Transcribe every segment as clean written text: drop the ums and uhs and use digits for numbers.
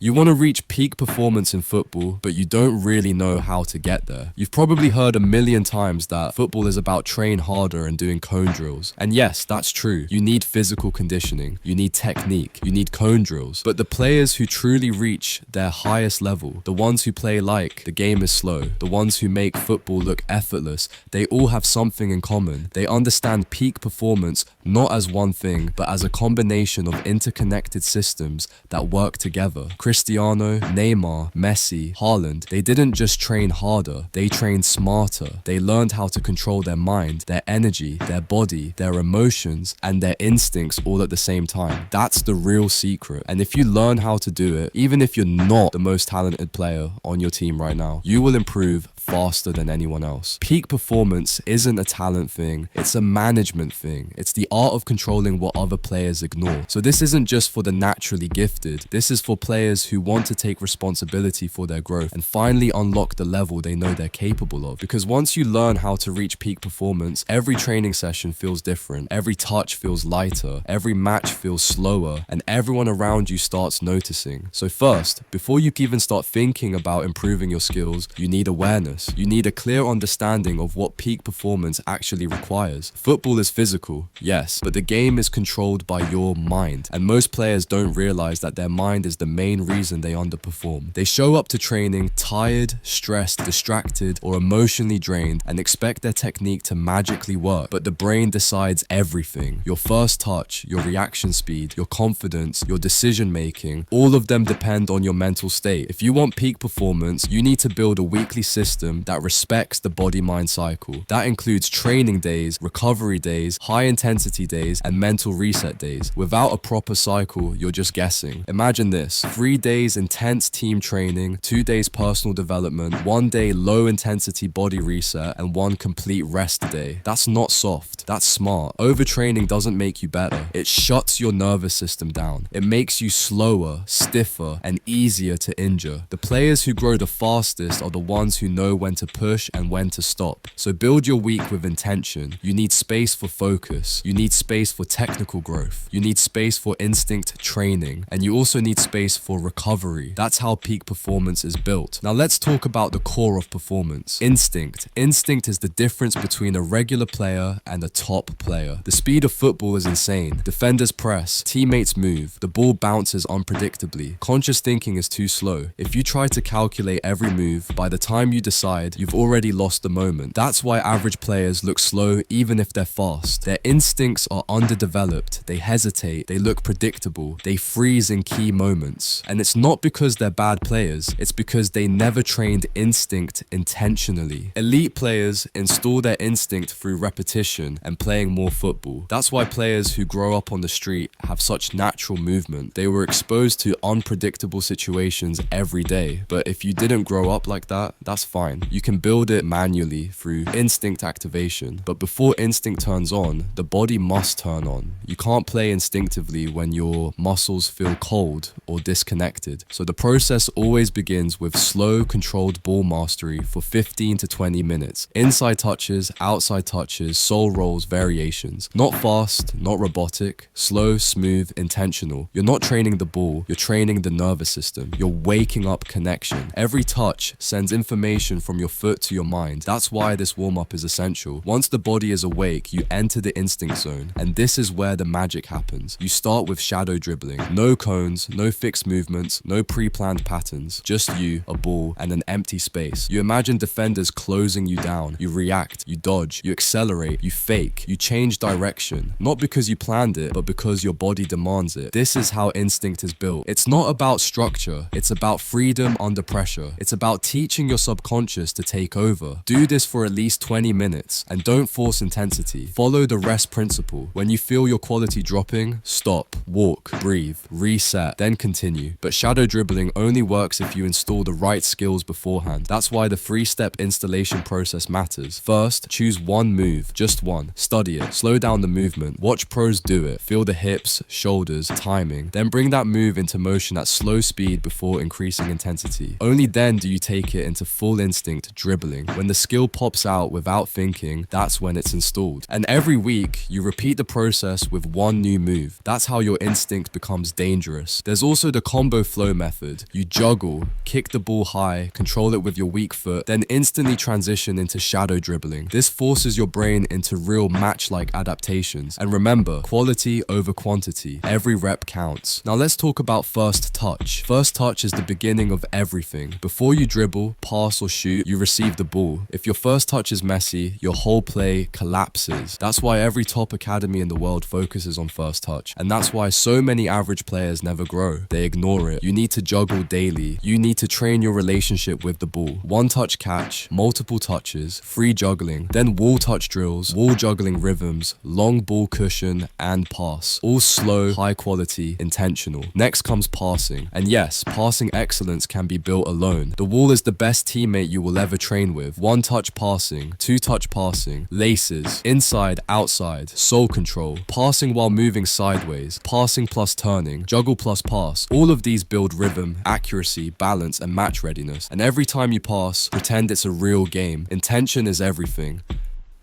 You want to reach peak performance in football, but you don't really know how to get there. You've probably heard a million times that football is about train harder and doing cone drills. And yes, that's true. You need physical conditioning, you need technique, you need cone drills. But the players who truly reach their highest level, the ones who play like the game is slow, the ones who make football look effortless, they all have something in common. They understand peak performance not as one thing, but as a combination of interconnected systems that work together. Cristiano, Neymar, Messi, Haaland, they didn't just train harder, they trained smarter. They learned how to control their mind, their energy, their body, their emotions, and their instincts all at the same time. That's the real secret. And if you learn how to do it, even if you're not the most talented player on your team right now, you will improve faster than anyone else. Peak performance isn't a talent thing, it's a management thing. It's the art of controlling what other players ignore. So this isn't just for the naturally gifted, this is for players who want to take responsibility for their growth and finally unlock the level they know they're capable of. Because once you learn how to reach peak performance, every training session feels different, every touch feels lighter, every match feels slower, and everyone around you starts noticing. So first, before you even start thinking about improving your skills, you need awareness. You need a clear understanding of what peak performance actually requires. Football is physical, yes, but the game is controlled by your mind. And most players don't realize that their mind is the main reason they underperform. They show up to training tired, stressed, distracted, or emotionally drained and expect their technique to magically work. But the brain decides everything. Your first touch, your reaction speed, your confidence, your decision making, all of them depend on your mental state. If you want peak performance, you need to build a weekly system that respects the body-mind cycle. That includes training days, recovery days, high-intensity days, and mental reset days. Without a proper cycle, you're just guessing. Imagine this: 3 days intense team training, 2 days personal development, 1 day low-intensity body reset, and 1 complete rest day. That's not soft, that's smart. Overtraining doesn't make you better. It shuts your nervous system down. It makes you slower, stiffer, and easier to injure. The players who grow the fastest are the ones who know when to push and when to stop. So build your week with intention. You need space for focus. You need space for technical growth. You need space for instinct training. And you also need space for recovery. That's how peak performance is built. Now let's talk about the core of performance. Instinct. Instinct is the difference between a regular player and a top player. The speed of football is insane. Defenders press, teammates move, the ball bounces unpredictably. Conscious thinking is too slow. If you try to calculate every move, by the time you decide, you've already lost the moment. That's why average players look slow even if they're fast. Their instincts are underdeveloped, they hesitate, they look predictable, they freeze in key moments. And it's not because they're bad players, it's because they never trained instinct intentionally. Elite players install their instinct through repetition and playing more football. That's why players who grow up on the street have such natural movement. They were exposed to unpredictable situations every day. But if you didn't grow up like that, that's fine. You can build it manually through instinct activation. But before instinct turns on, the body must turn on. You can't play instinctively when your muscles feel cold or disconnected. So the process always begins with slow, controlled ball mastery for 15 to 20 minutes. Inside touches, outside touches, soul rolls, variations. Not fast, not robotic, slow, smooth, intentional. You're not training the ball, you're training the nervous system. You're waking up connection. Every touch sends information from your foot to your mind. That's why this warm-up is essential. Once the body is awake, you enter the instinct zone, and this is where the magic happens. You start with shadow dribbling. No cones, no fixed movements, no pre-planned patterns, just you, a ball, and an empty space. You imagine defenders closing you down. You react, you dodge, you accelerate, you fake, you change direction. Not because you planned it, but because your body demands it. This is how instinct is built. It's not about structure, it's about freedom under pressure. It's about teaching your subconscious to take over. Do this for at least 20 minutes, and don't force intensity. Follow the rest principle. When you feel your quality dropping, stop, walk, breathe, reset, then continue. But shadow dribbling only works if you install the right skills beforehand. That's why the 3-step installation process matters. First, choose one move, just one. Study it, slow down the movement, watch pros do it, feel the hips, shoulders, timing, then bring that move into motion at slow speed before increasing intensity. Only then do you take it into full instinct dribbling. When the skill pops out without thinking, that's when it's installed. And every week, you repeat the process with one new move. That's how your instinct becomes dangerous. There's also the combination combo flow method. You juggle, kick the ball high, control it with your weak foot, then instantly transition into shadow dribbling. This forces your brain into real match-like adaptations. And remember, quality over quantity. Every rep counts. Now let's talk about first touch. First touch is the beginning of everything. Before you dribble, pass or shoot, you receive the ball. If your first touch is messy, your whole play collapses. That's why every top academy in the world focuses on first touch. And that's why so many average players never grow. They ignore it. You need to juggle daily. You need to train your relationship with the ball. One touch catch, multiple touches, free juggling, then wall touch drills, wall juggling rhythms, long ball cushion, and pass. All slow, high quality, intentional. Next comes passing. And yes, passing excellence can be built alone. The wall is the best teammate you will ever train with. One touch passing, two touch passing, laces, inside, outside, soul control, passing while moving sideways, passing plus turning, juggle plus pass. All of these build rhythm, accuracy, balance, and match readiness. And every time you pass, pretend it's a real game. Intention is everything.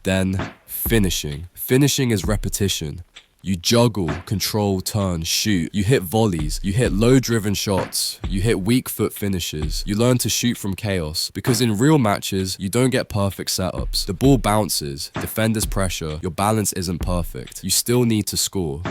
Then, finishing. Finishing is repetition. You juggle, control, turn, shoot. You hit volleys. You hit low-driven shots. You hit weak foot finishes. You learn to shoot from chaos. Because in real matches, you don't get perfect setups. The ball bounces. Defenders pressure. Your balance isn't perfect. You still need to score.